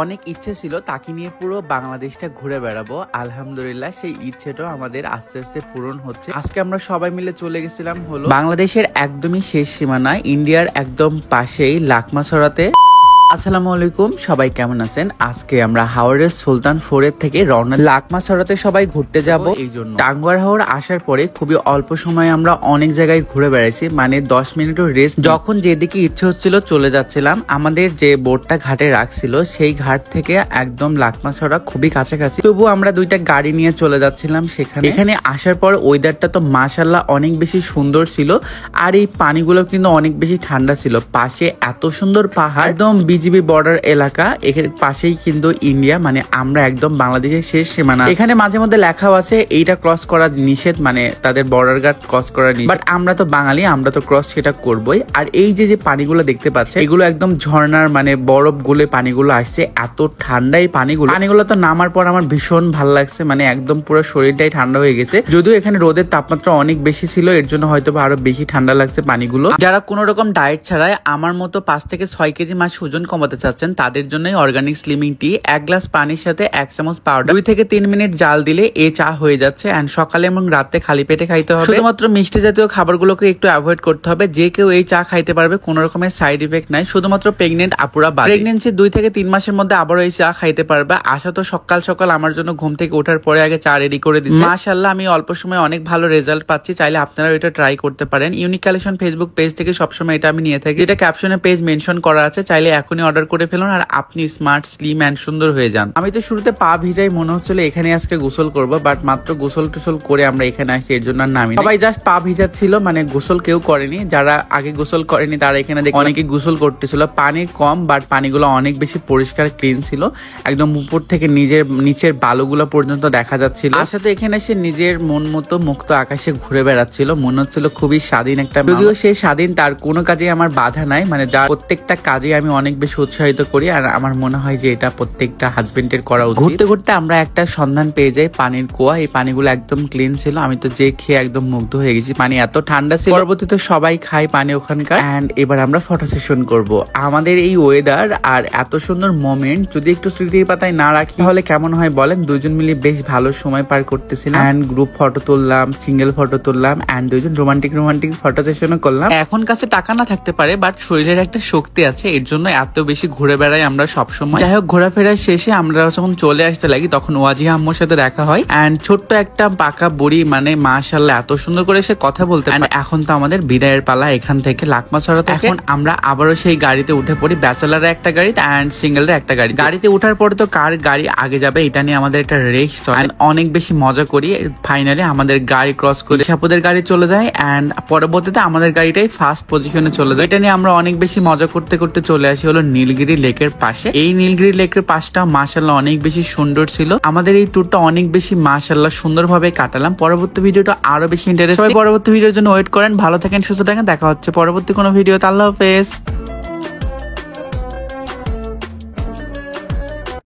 অনেক ইচ্ছে ছিল তাকে নিয়ে পুরো বাংলাদেশটা ঘুরে বেড়াবো। আলহামদুলিল্লাহ সেই ইচ্ছেটাও আমাদের আস্তে আস্তে পূরণ হচ্ছে। আজকে আমরা সবাই মিলে চলে গেছিলাম হলো বাংলাদেশের একদমই শেষ সীমানায়, ইন্ডিয়ার একদম পাশেই লাকমাছড়াতে। আসসালামু আলাইকুম, সবাই কেমন আছেন? আজকে আমরা হাওড়ের সুলতান ফোরের থেকে রওনা লাকমাছড়াতে সবাই ঘুরতে যাব। এই জন্য টাঙ্গুয়ার হাওড় আসার পরে খুবই অল্প সময়ে আমরা অনেক জায়গায় ঘুরে বেড়াইছি, মানে 10 মিনিটও রেস্ট। যখন যেদিকে ইচ্ছে হচ্ছিল চলে যাচ্ছিলাম। আমাদের যে বোটটা ঘাটে রাখছিল সেই ঘাট থেকে একদম লাকমাছড়া খুবই কাছাকাছি, তবু আমরা দুইটা গাড়ি নিয়ে চলে যাচ্ছিলাম সেখানে। এখানে আসার পর ওয়েদারটা তো মাশাআল্লাহ অনেক বেশি সুন্দর ছিল, আর এই পানিগুলো কিন্তু অনেক বেশি ঠান্ডা ছিল। পাশে এত সুন্দর পাহাড়, একদম বিজিবি বর্ডার এলাকা, এর পাশেই কিন্তু ইন্ডিয়া, মানে আমরা একদম বাংলাদেশের শেষ সীমানা। এখানে মাঝে মধ্যে লেখাও আছে এইটা ক্রস করা নিষেধ, মানে তাদের বর্ডার গার্ড ক্রস করা নিষেধ, বাট আমরা তো বাঙালি, আমরা তো ক্রস সেটা করবোই। আর এই যে পানিগুলো দেখতে পাচ্ছে এগুলো একদম ঝর্ণার, মানে বরফ গুলে পানিগুলো আসছে। এত ঠান্ডা এই পানিগুলো তো নামার পর আমার ভীষণ ভালো লাগছে, মানে একদম পুরো শরীরটাই ঠান্ডা হয়ে গেছে। যদিও এখানে রোদের তাপমাত্রা অনেক বেশি ছিল, এর জন্য হয়তো আরো বেশি ঠান্ডা লাগছে পানিগুলো। যারা কোনো রকম ডায়েট ছাড়াই আমার মতো 5 থেকে 6 কেজি মাছ ওজন কমাতে চাচ্ছেন তাদের জন্য অর্গানিক স্লিমিং টি। 1 গ্লাস পানির সাথে 1 চামচ পাউডার, 2 থেকে 3 মিনিট জাল দিলে এই চা হয়ে যাচ্ছে। এন্ড সকালে এবং রাতে খালি পেটে খাইতে হবে। শুধুমাত্র মিষ্টি জাতীয় খাবারগুলোকে একটু অ্যাভয়েড করতে হবে। যে কেউ এই চা খাইতে পারবে, কোনো রকমের সাইড ইফেক্ট নাই, শুধুমাত্র প্রেগনেন্ট আপুরা বাদে। প্রেগনেন্সি 2 থেকে 3 মাসের মধ্যে আবারও এই চা খাইতে পারবে। আশা তো সকাল সকাল আমার জন্য ঘুম থেকে ওঠার পরে আগে চা রেডি করে দিচ্ছে। মাশাআল্লাহ আমি অল্প সময় অনেক ভালো রেজাল্ট পাচ্ছি। চাইলে আপনারা এটা ট্রাই করতে পারেন। ইউনিক কালেকশন ফেসবুক পেজ থেকে সবসময় এটা আমি নিয়ে থাকি, যেটা ক্যাপশনে পেজ মেনশন করা আছে। চাইলে এখনই অর্ডার করে ফেলুন আর আপনি স্মার্ট, স্লিম এন্ড সুন্দর হয়ে যান। আমি তো শুরুতে পা ভিজাই মনে হচ্ছিল এখানে আজকে গোসল করবো, বাট মাত্র গোসল টোসল করে আমরা এখানে আসছি, এর জন্য নামি। সবাই জাস্ট পা ভিজাচ্ছিল, মানে গোসল কেউ করেনি। যারা আগে গোসল করেনি তারা এখানে দেখে অনেকে গোসল করতেছিল। পানি কম, বাট পানিগুলো অনেক বেশি পরিষ্কার ক্লিন ছিল। একদম উপর থেকে নিচের বালুগুলো পর্যন্ত দেখা যাচ্ছিল। আশা তো এখানে এসে নিজের মন মতো মুক্ত আকাশে ঘুরে বেড়াচ্ছিল, মনে হচ্ছিল খুবই স্বাধীন একটা। যদিও সে স্বাধীন, তার কোনো কাজে আমার বাধা নাই, মানে যার প্রত্যেকটা কাজে আমি অনেক বেশি উৎসাহিত করি। আর আমার মনে হয় যে এটা প্রত্যেকটা হাজবেন্ডের করা উচিত। ঘুরতে ঘুরতে আমরা একটা সন্ধান পেয়ে যাই পানির কুয়া। এই পানিগুলো একদম ক্লিন ছিল, আমি তো যে খেয়ে একদম মুগ্ধ হয়ে গেছি। পানি এত ঠান্ডা ছিল। পরবর্তীতে সবাই খায় পানি ওখানকার। এন্ড এবার আমরা ফটো সেশন করব। আমাদের এই ওয়েদার আর এত সুন্দর মোমেন্ট যদি একটু স্মৃতির পাতায় না রাখি তাহলে কেমন হয় বলেন? দুজন মিলে বেশ ভালো সময় পার করতেছিলাম। এন্ড গ্রুপ ফটো তুললাম, সিঙ্গেল ফটো তুললাম, এন্ড দুজন রোমান্টিক ফটো সেশনও করলাম। এখন কাছে টাকা না থাকতে পারে, বাট শরীরের একটা শক্তি আছে, এর জন্য এত বেশি ঘুরে বেড়াই আমরা সবসময়। যাই হোক, ঘোরাফেরার শেষে আমরা যখন চলে আসতে লাগি তখন ওয়াজিহা আম্মুর সাথে দেখা হয়। এন্ড ছোট্ট একটা পাকা বুড়ি, মানে মাশাআল্লাহ এত সুন্দর করে সে কথা বলতে। এখন তো আমাদের বিদায়ের পালা এখান থেকে লাকমাছড়া থেকে। এখন আমরা আবারও সেই গাড়িতে উঠে পড়ি, ব্যাচেলার একটা গাড়ি এন্ড সিঙ্গেল একটা গাড়ি। গাড়িতে উঠার পরে তো কার গাড়ি আগে যাবে এটা নিয়ে আমাদের একটা রেস হয়। অনেক বেশি মজা করি। ফাইনালি আমাদের গাড়ি ক্রস করে সাপুদের গাড়ি চলে যায়, এন্ড পরবর্তীতে আমাদের গাড়িটাই ফার্স্ট পজিশনে চলে যায়। এটা নিয়ে আমরা অনেক বেশি মজা করতে করতে চলে আসি হলো নীলগিরি লেকের পাশে। এই নীলগিরি লেকের পাশটা মাশাআল্লাহ অনেক বেশি সুন্দর ছিল। আমাদের এই ট্যুরটা অনেক বেশি মাশাআল্লাহ সুন্দরভাবে কাটালাম। পরবর্তী ভিডিওটা আরো বেশি ইন্টারেস্টিং। পরবর্তী ভিডিওর জন্য ওয়েট করেন। ভালো থাকেন, সুস্থ থাকেন, দেখা হচ্ছে পরবর্তী কোনো ভিডিওতে। আল্লাহ হাফেজ।